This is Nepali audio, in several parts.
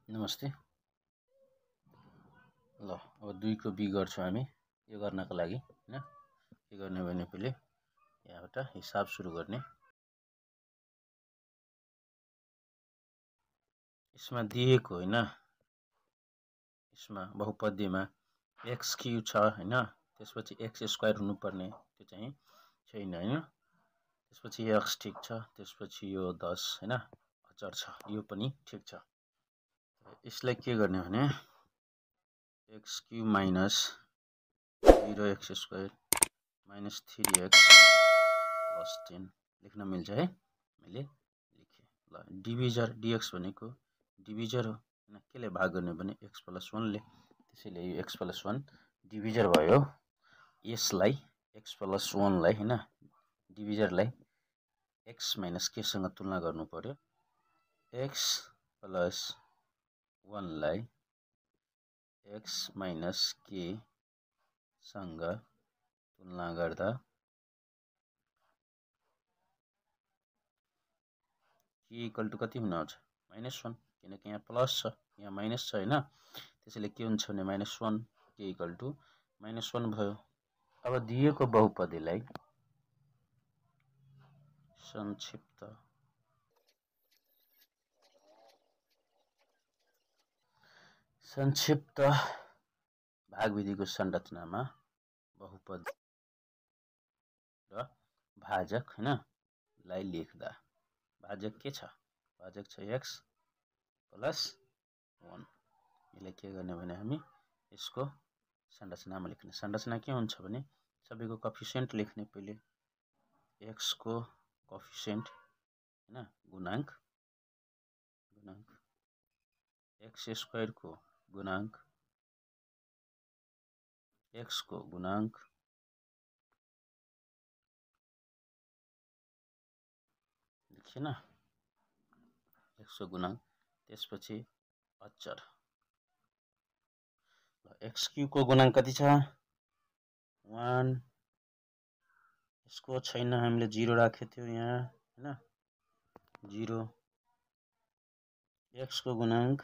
नमस्ते। ल अब 2 को बी गर्छौं हामी। यो गर्नको लागि हैन के गर्ने भने पहिले यहाँबाट हिसाब सुरु गर्ने। यसमा दिएको हैन, यसमा बहुपदीमा x क्यूब छ हैन, त्यसपछि x स्क्वायर हुनुपर्ने त्यो चाहिँ छैन हैन। त्यसपछि x ठीक छ, त्यसपछि यो 10 हैन अचर छ, यो पनि ठीक छ। यसलाई के गर्ने भने x cube minus 0x square minus 3x plus 10 लेख्न मिल्छ है। मैले लेखे। ल डिभिजर dx भनेको डिभिजर हो हैन, केले भाग गर्ने भने x + 1 ले। त्यसैले यो x + 1 डिभिजर भयो। यसलाई x + 1 लाई हैन डिभिजरलाई x - k सँग तुलना गर्नु पर्यो। x + 1 लाई x - k सँग तुलना गर्दा k = कति हुन आउँछ -1, किनकि यहाँ प्लस छ यहाँ माइनस छ हैन। त्यसैले के हुन्छ भने -1 k = -1 भयो। अब दिएको बहुपदीलाई संक्षिप्त भाग विधिको संरचनामा बहुपद र भाजक हैन लाई लेख्दा भाजक के छ? भाजक छ x + 1। यसलाई के गर्ने भने हामी यसको संरचनामा लेख्ने। संरचना के हुन्छ भने सबैको कोएफिसिएन्ट लेख्ने। पहिले x को कोएफिसिएन्ट हैन गुणांक x स्क्वायर को गुणांक x को गुणांक लेखिएन x को गुणांक, त्यसपछि अचर x क्यूब को गुणांक कति छ 1। यसको छैन, हामीले 0 राखेको थियो यहाँ हैन 0। x को गुणांक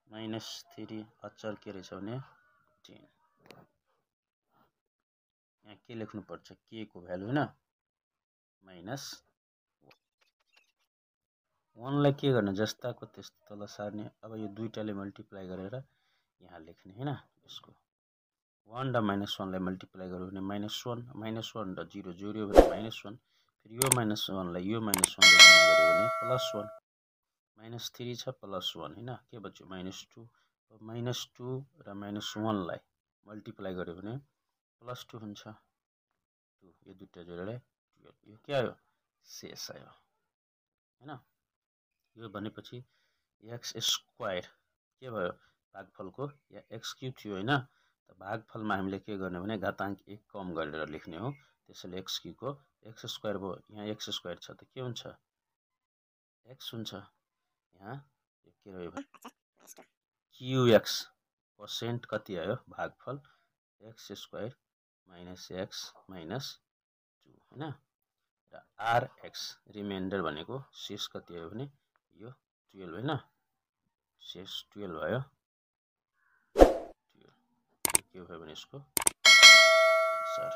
-3 अचर के रहेछ भने 10। यहाँ के लेख्नु पर्छ k को भ्यालु हैन -1 लाई के गर्ने जस्ताको त्यस्तो तल सार्ने। अब यो दुईटाले मल्टिप्लाई गरेर यहाँ लेख्ने हैन। यसको 1 र -1 लाई मल्टिप्लाई गर्यो भने -1 र 0 जोड्यो भने -1, फेरि यो -1 लाई यो -1 ले गुणा गर्यो भने +1, -3 छ +1 हैन के बच्यो -2। -2 र -1 लाई मल्टिप्लाई गर्यो भने +2 हुन्छ 2। यो दुईटा जोडेर 12। यो के आयो शेष आयो हैन। यो भनेपछि x स्क्वायर के भयो भागफलको या x क्यूब थियो हैन। त भागफलमा हामीले के गर्ने भने घातांक 1 कम गरेर लेख्ने हो। त्यसैले x क्यूब को x स्क्वायर भयो। यहाँ x स्क्वायर छ त के हुन्छ x हुन्छ। यहाँ के रह्यो qx पर्सेन्ट कति आयो भागफल x स्क्वायर - x - 2 हैन। र rx रिमाइन्डर भनेको शेष कति आयो भने यो 12 हैन, शेष 12 भयो। 12 के भयो भने यसको अनुसार